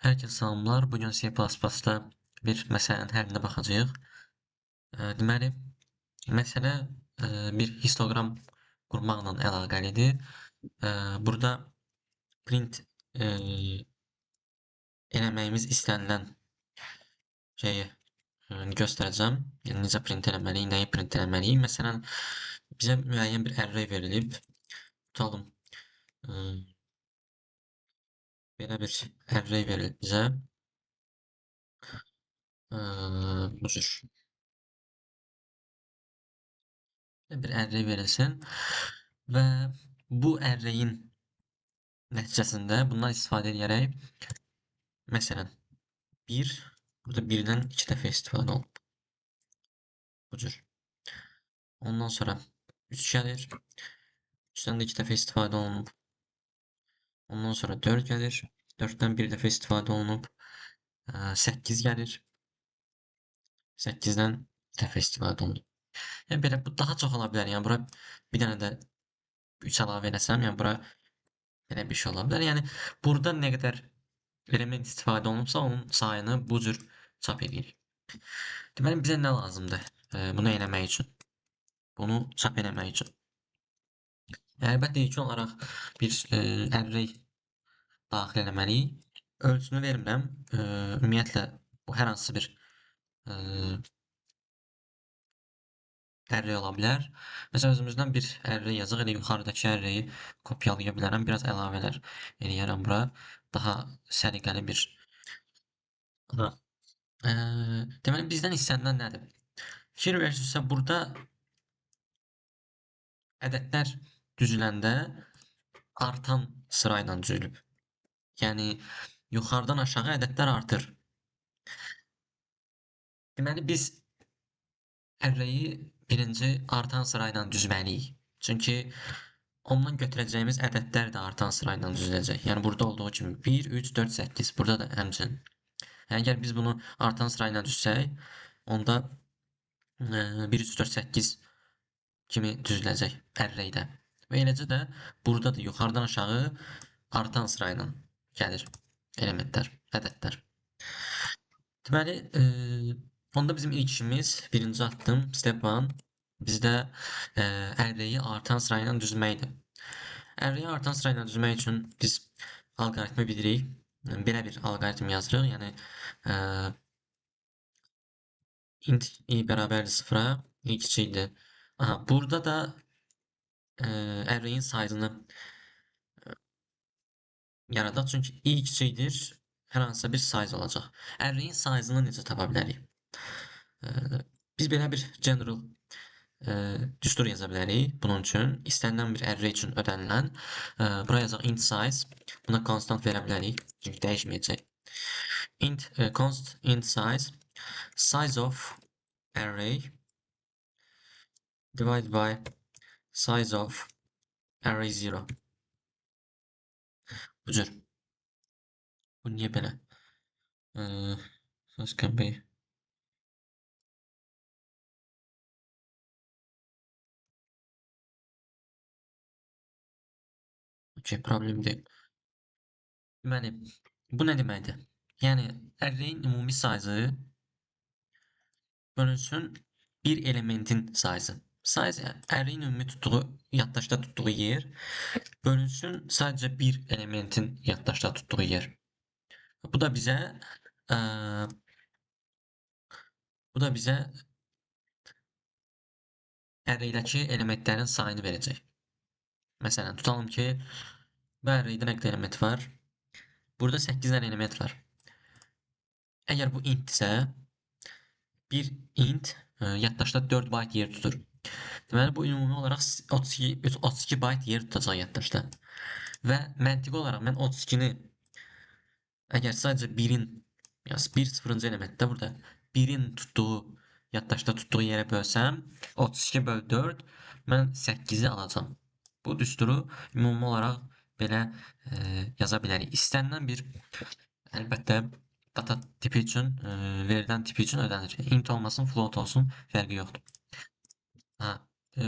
Herkese salamlar. Bugün C++'da bir məsələnin həllinə baxacağıq. Deməli, məsələ bir histoqram qurmaqla əlaqəlidir. Burada print eləməyimiz istənilən şeyi göstərəcəm. Yəni necə print eləməliyik, nəyi print eləməliyik. Məsələn, bizə müəyyən bir array verilib. Tutalım, belə bir array verilib bizə. Bu cür bir array verilsin və bu array'in nəticəsində bundan istifadə edərək məsələn 1 burada 1-dən 2 dəfə istifadə olunub. Bu cür. Ondan sonra 3 gəlir. 3-dən də 2 dəfə istifadə olunub. Ondan sonra 4 gəlir. 4-dən 1 dəfə istifadə olunub. 8 gəlir. 8-dən 1 dəfə istifadə olunub. Yəni belə bu daha çox ola bilər. Yəni bura bir dənə də 3 əlavə eləsəm, yəni bura belə bir şey ola bilər. Yəni burada nə qədər element istifadə olunubsa, onun sayını bu cür çap edirik. Deməli, bizə nə lazımdır bunu eləmək üçün? Bunu çap eləmək üçün. Əlbəttə, ilk olaraq bir array daxil eləməliyik. Ölçünü vermirəm. Ümumiyyətlə, bu hər hansı bir array ola bilər. Məsələn, özümüzdən bir array yazaq. Elə yuxarıdakı arrayi kopyalaya bilərəm. Biraz əlavələr eləyərəm bura. Daha səliqəli bir deməli, bizdən istənilən nədir? Fikir verirsinizsə, burada ədədlər düzüləndə artan sırayla düzülüb. Yəni, yuxarıdan aşağı ədədlər artır. Deməli, biz arrayi birinci artan sırayla düzməliyik. Çünki ondan götürəcəyimiz ədədlər də artan sırayla düzüləcək. Yəni, burada olduğu kimi 1, 3, 4, 8. Burada da həmçinin. Əgər biz bunu artan sırayla düzsək, onda 1, 3, 4, 8 kimi düzüləcək arraydə. Və eləcə də burada da yuxarıdan aşağı artan sırayla gəlir elementlər, ədədlər. Deməli, onda bizim ilk işimiz, birinci addım, step 1, bizdə arrayi artan sırayla düzməkdir. Arrayi artan sırayla düzmək üçün biz alqoritmi bilirik. Belə bir alqoritm yazırıq. Yəni, int i bərabərdir 0-a, i kiçikdir. Aha, burada da array'in sayını yaradaq. Çünki i kiçikdir, hər hansısa bir size olacaq. Array'in sayını necə tapa bilərik? Biz belə bir general düstur yaza bilərik. Bunun üçün istənilən bir array üçün ödənilən. Buraya yazaq int size. Buna constant verə bilərik. Çünki dəyişməyəcək. Const int size of array divided by size of array 0. Bu cür. Bu niyə belə? Başqa bir. Okey, problem deyil. Deməli, bu nə deməkdir? Yəni, array'in ümumi sayı bölünsün bir elementin sayısı. Size array'in ümumi tutduğu, yaddaşda tutduğu yer bölünsün sadəcə bir elementin yaddaşda tutduğu yer. Bu da bizə array'dəki elementlərin sayını verəcək. Məsələn, tutalım ki, bu array'də nə qədər element var? Burada 8 dənə element var. Əgər bu intsə, bir int yaddaşda 4 byte yer tutur. Deməli, bu ümumi olaraq 32 byte yer tutacaq yaddaşda. Və məntiqi olaraq mən 32-ni əgər sadəcə 1-in, yəni 1 0-cı elementdə burada 1-in tutduğu, yaddaşda tutduğu yerə bölsəm, 32 böl 4, mən 8-i alacam. Bu düsturu ümumi olaraq belə yaza bilərik. İstənilən bir, əlbəttə, data tipi üçün, verilən tipi üçün ödənir. Int olmasın, float olsun, fərqi yoxdur.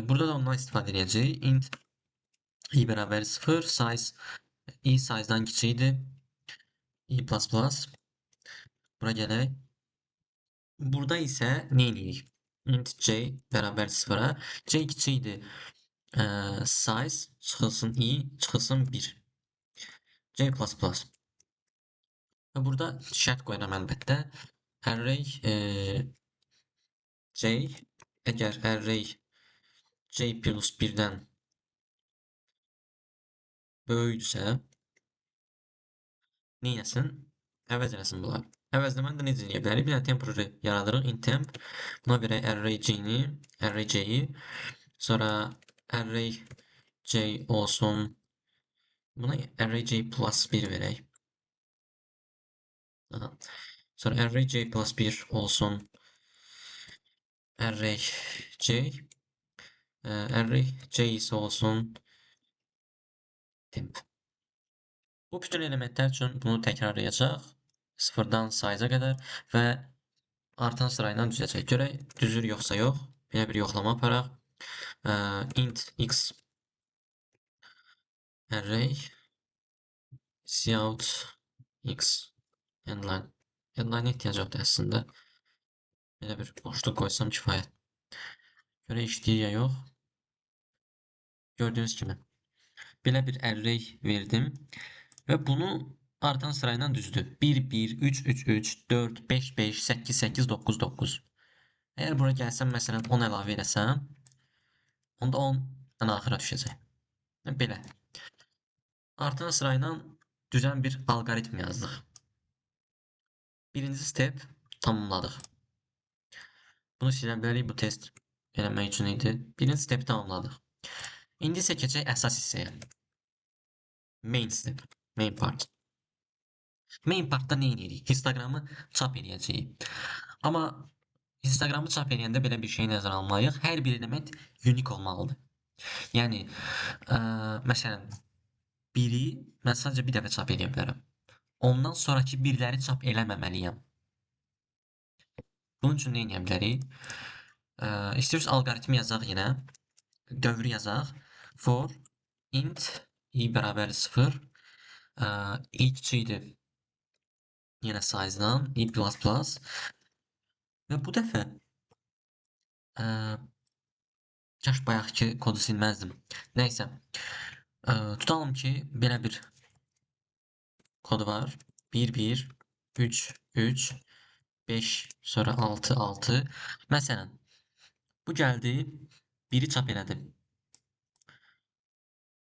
Burada da ondan istifadə edəcəyik. Int i bərabər 0, size i size'dan kiçikdir. i++. Bura gələk. Burada isə nə edirik? Int c bərabər 0-a. C kiçikdir. Size çıxılsın i, çıxılsın 1. C++. Və burada şərt qoyuram əlbəttə. Array c əgər array c plus 1-dən böyükdürsə, neyləsin? Əvəz eləsin bunlar. Əvəzləməni də necə eləyə bilərik? Bir dənə temporary yaradırıq. Int temp. Buna verək array c-ni, array c-yi. Sonra array c olsun. Buna array c plus 1 verək. Aha. Sonra array c plus 1 olsun. Array c. Array c isə olsun temp. Bu bütün elementlər üçün bunu təkrarlayacaq. Sıfırdan size-a qədər və artan sırayla düzəcək. Görək düzür yoxsa yox. Belə bir yoxlama aparaq. Int x array cout x endline. Endline ehtiyac yoxdur əslində. Belə bir boşluq qoysam kifayət. Görək işləyir ya yox. Gördüyünüz kimi. Belə bir array verdim. Və bunu artan sırayla düzdü. 1, 1, 3, 3, 3, 4, 5, 5, 8, 8, 9, 9. Əgər bura gəlsəm, məsələn, 10 əlavə eləsəm, onda 10 ən axıra düşəcək. Belə. Artan sırayla düzən bir alqoritm yazdıq. Birinci step tamamladıq. Bunu silə bilərik, bu test eləmək üçün idi. Birinci stepi tamamladıq. İndi isə keçək əsas hissəyə. Main step, main part. Main partda nə edirik? Histogramı çap edəcəyik. Amma histogramı çap edəndə belə bir şey nəzərə almalıyıq. Hər bir element unik olmalıdır. Yəni, məsələn, 1-i mən sadəcə bir dəfə çap edə bilərəm. Ondan sonraki birləri çap eləməməliyəm. Bunun üçün nə edə bilərik? İstəyirsiniz alqoritmi yazaq yenə. Dövrü yazaq. For int i bərabər 0. I kiçikdir. Yenə size-dan i++. Və bu dəfə kaş bayaqki kodu silməzdim. Nəysə. Tutalım ki, belə bir kod var. 1, 1, 3, 3, 5, sonra 6, 6. Məsələn, bu gəldi, 1-i çap elədi.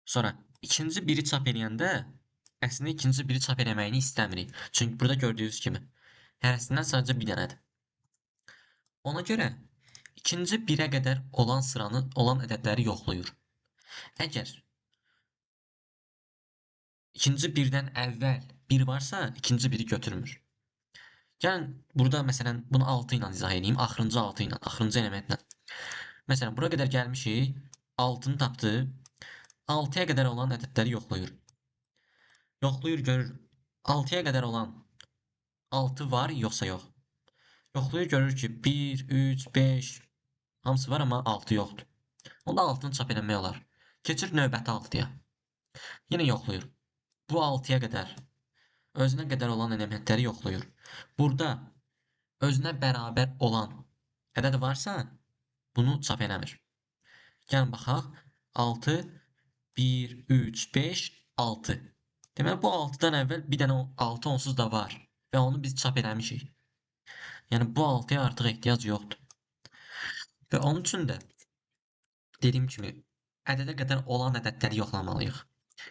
Sonra ikinci 1-i çap eləyəndə əslində ikinci 1-i çap eləməyini istəmirik. Çünki burada gördüyünüz kimi hərəsindən sadəcə bir dənədir. Ona görə ikinci 1-ə qədər olan sıranı, olan ədədləri yoxlayır. Əgər ikinci 1-dən əvvəl 1 varsa, ikinci 1-i götürmür. Gəlin, burada məsələn bunu 6 ilə izah edeyim. Axırıncı 6 ilə, axırıncı elementlə. Məsələn, bura qədər gəlmişik. 6-nı tapdı. 6-ya qədər olan ədədləri yoxlayır. Yoxlayır, görür. 6-ya qədər olan 6 var, yoxsa yox. Yoxlayır, görür ki 1, 3, 5 hamısı var, amma 6 yoxdur. Onda 6-nı çap eləmək olar. Keçir növbəti 6-ya. Yenə yoxlayır. Bu 6-ya qədər özünə qədər olan elementləri yoxlayır. Burada özünə bərabər olan ədəd varsa, bunu çap eləmir. Gəlin baxaq. 6, 1, 3, 5, 6. Deməli, bu 6-dan əvvəl bir dənə 6 onsuz da var və onu biz çap eləmişik. Yəni, bu 6-ya artıq ehtiyac yoxdur. Və onun üçün də dediyim kimi, ədədə qədər olan ədədləri yoxlamalıyıq.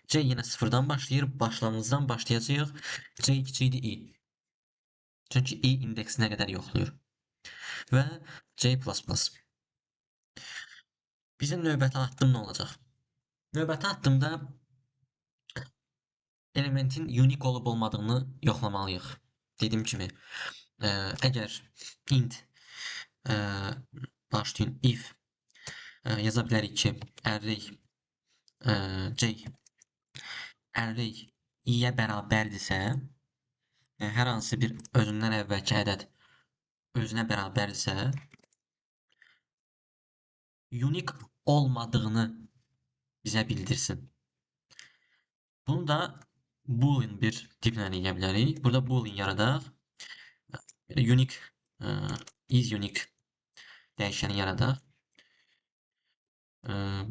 C yenə 0-dan başlayır, başlanğıcdan başlayacağıq. C kiçikdir i. Çünki i indeksinə qədər yoxlayır. Və C++. Bizim növbəti addım nə olacaq? Növbəti addımda elementin unik olub olmadığını yoxlamalıyıq. Dediyim kimi, əgər int başlayın if yaza bilərik ki, array c array i-yə bərabərdirsə, hər hansı bir özündən əvvəlki ədəd özünə bərabərdirsə, unik olmadığını bizə bildirsin. Bunu da boolean bir tiplə eləyə bilərik. Burada boolean yaradaq. Unique is unique dəyişəni yaradaq.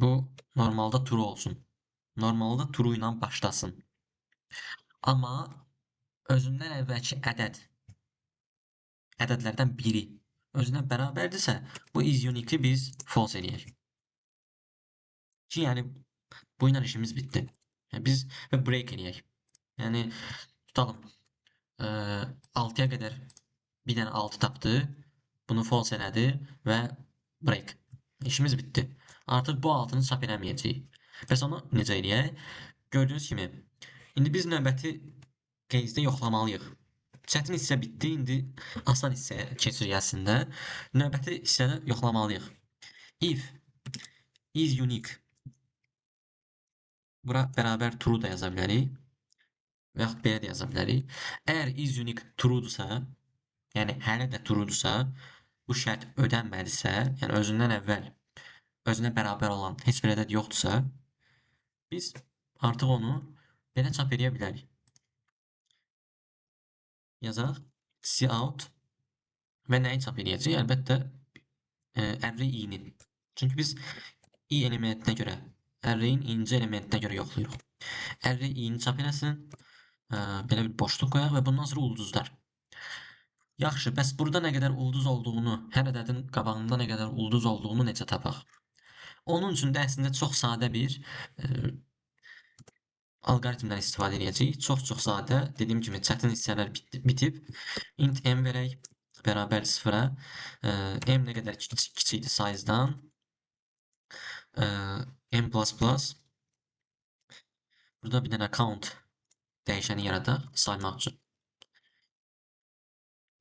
Bu normalda true olsun. Normalda true ilə başlasın. Amma özündən əvvəlki ədədlərdən biri özünə bərabərdirsə, bu is unique'i biz false eləyək. Ki, yəni bu ilə işimiz bitdi. Yəni, biz və break eləyək. Yəni tutalım 6-ya qədər bir dənə 6 tapdı. Bunu false elədi və break. İşimiz bitdi. Artıq bu 6-nı çap eləməyəcəyik. Bəs onu necə eləyək? Gördüyünüz kimi indi biz növbəti case'də yoxlamalıyıq. Çətin hissə bitdi. İndi asan hissəyə keçirik əslində. Növbəti hissədə yoxlamalıyıq. If is unique. Bura bərabər true da yaza bilərik. Və yaxud belə də yaza bilərik. Əgər is unique true-dursa, yəni hələ də true-dursa, bu şərt ödənmədisə, yəni özündən əvvəl özünə bərabər olan heç bir ədəd yoxdursa, biz artıq onu belə çap edə bilərik. Yazaq cout və nəyi çap edəcəyik? Əlbəttə array i-ni. Çünki biz i elementinə görə, array'in inci elementinə görə yoxlayırıq. Array i-ni çap eləsin. Belə bir boşluq qoyaq və bundan sonra ulduzlar. Yaxşı, bəs burada nə qədər ulduz olduğunu, hər ədədin qabağında nə qədər ulduz olduğunu necə tapaq? Onun üçün də əslində çox sadə bir alqoritmdən istifadə edəcəyik. Çox sadə. Dediyim kimi çətin hissələr bitib. Int m verək bərabər 0-a. M nə qədər kiçikdir size-dan. M++. Burada bir dənə count dəyişəni yaradaq saymaq üçün.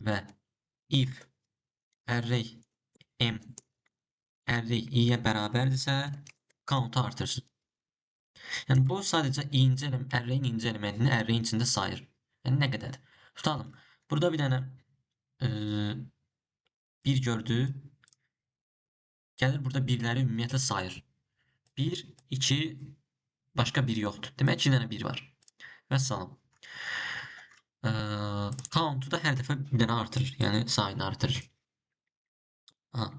Və if array m array i-yə bərabərdirsə count-u artırsın. Yəni bu sadəcə array'in inci elementini array'in içində sayır. Yəni nə qədər? Tutalım. Burada bir dənə 1 gördü. Gəlir burada birləri ümumiyyətlə sayır. 1, 2, başqa 1 yoxdur. Demək 2 dənə 1 var. Vəssalam. Count-u da hər dəfə bir dənə artırır. Yəni sayını artırır.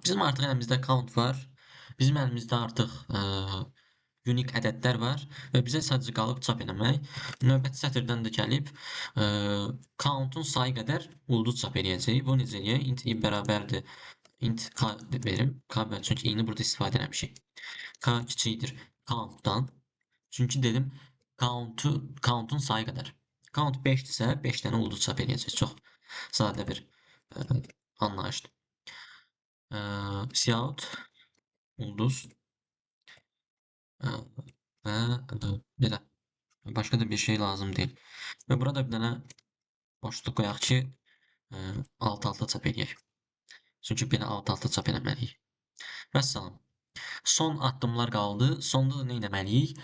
Bizim artıq əlimizdə count var. Bizim əlimizdə artıq unique ədədlər var və bizə sadəcə qalıb çap eləmək. Növbəti sətirdən də gəlib count-un sayı qədər ulduz çap eləyəcəyik. Bu necə eləyək? Int i bərabərdir. Int k verim. K çünki i-ni burada istifadə eləmişik. K kiçikdir count-dan. Çünki dedim count-un sayı qədər. Count 5-dirsə 5 dənə ulduz çap eləyəcək. Çox sadə bir anlayışdır. Cout ulduz və belə. Başqa da bir şey lazım deyil. Və burada bir dənə boşluq qoyaq ki, alt-alta çap eləyək. Çünki belə alt-alta çap eləməliyik. Vəssalam. Son addımlar qaldı. Sonda da nə etməliyik?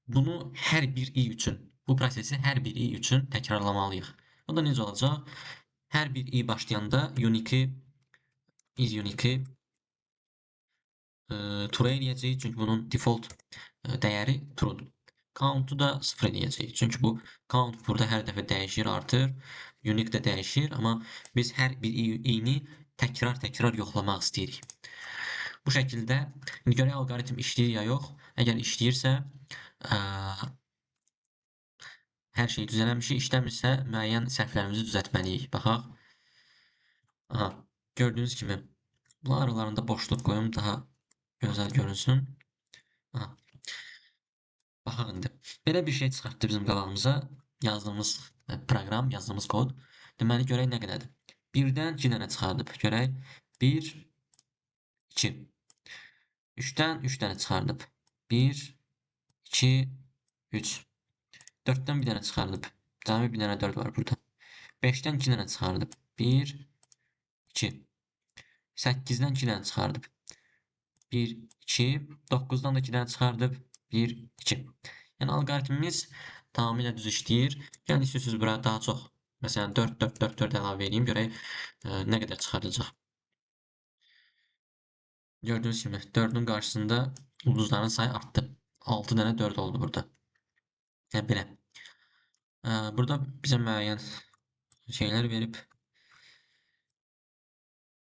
Bunu hər bir i üçün, bu prosesi hər bir i üçün təkrarlamalıyıq. O da necə olacaq? Hər bir i başlayanda is unique'i true eləyəcəyik. Çünki bunun default dəyəri true'dur. Count-u da 0 eləyəcəyik. Çünki bu count burada hər dəfə dəyişir, artır. Unique də dəyişir, amma biz hər bir i-ni təkrar yoxlamaq istəyirik. Bu şəkildə indi görək alqoritm işləyir ya yox. Əgər işləyirsə hər şey düzələmişik. İşləmirsə müəyyən səhvlərimizi düzəltməliyik. Baxaq. Gördüyünüz kimi bunlar aralarında boşluq qoyum daha gözəl görünsün. Baxaq indi. Belə bir şey çıxartdı bizim qabağımıza yazdığımız proqram, yazdığımız kod. Deməli görək nə qədərdir. 1-dən 2 dənə çıxardıb. Görək 1, 2. 3-dən 3 dənə çıxardıb. 1, 2, 3. 4-dən bir dənə çıxardıb. Cəmi bir dənə 4 var burada. 5-dən 2 dənə çıxardıb. 1, 2. 8-dən 2 dənə çıxardıb. 1, 2. 9-dan da 2 dənə çıxardıb. 1, 2. Yəni alqoritmimiz tamamilə düz işləyir. Yəni istəyirsiniz bura daha çox. Məsələn 4, 4, 4, 4 əlavə edeyim. Görək nə qədər çıxardacaq. Gördüyünüz kimi 4-ün qarşısında ulduzların sayı artdı. 6 dənə 4 oldu burada. Yəni belə. Burada bizə müəyyən şeylər verib,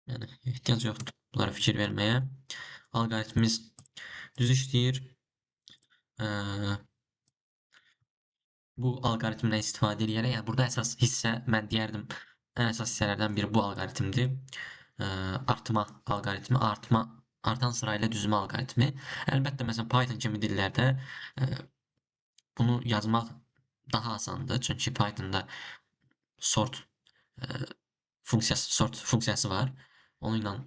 yəni ehtiyac yoxdur bunlara fikir verməyə. Alqoritmimiz düz işləyir. Bu alqoritmdən istifadə edərək, yəni burada əsas hissə mən deyərdim, ən əsas hissələrdən biri bu alqoritmdir. Artma alqoritmi, artan sırayla düzmə alqoritmi. Əlbəttə, məsələn, Python kimi dillərdə bunu yazmaq daha asandır. Çünki Pythonda sort funksiyası var. Onunla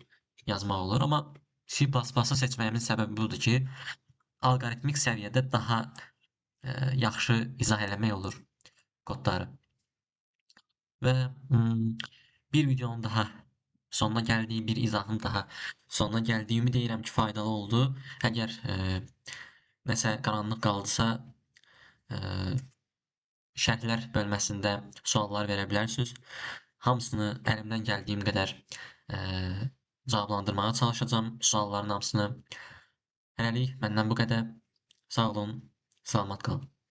yazmaq olur. Amma C++-ı seçməyimin səbəbi budur ki, alqoritmik səviyyədə daha yaxşı izah eləmək olur kodları. Və bir videonun daha sonuna gəldiyi, bir izahın daha sonuna gəldiyi ümid edirəm ki, faydalı oldu. Əgər nəsə qaranlıq qaldısa, şərhlər bölməsində suallar verə bilərsiniz. Hamısını əlimdən gəldiyim qədər cavablandırmağa çalışacağam sualların hamısını. Hələlik məndən bu qədər. Sağ olun, salamat qalın.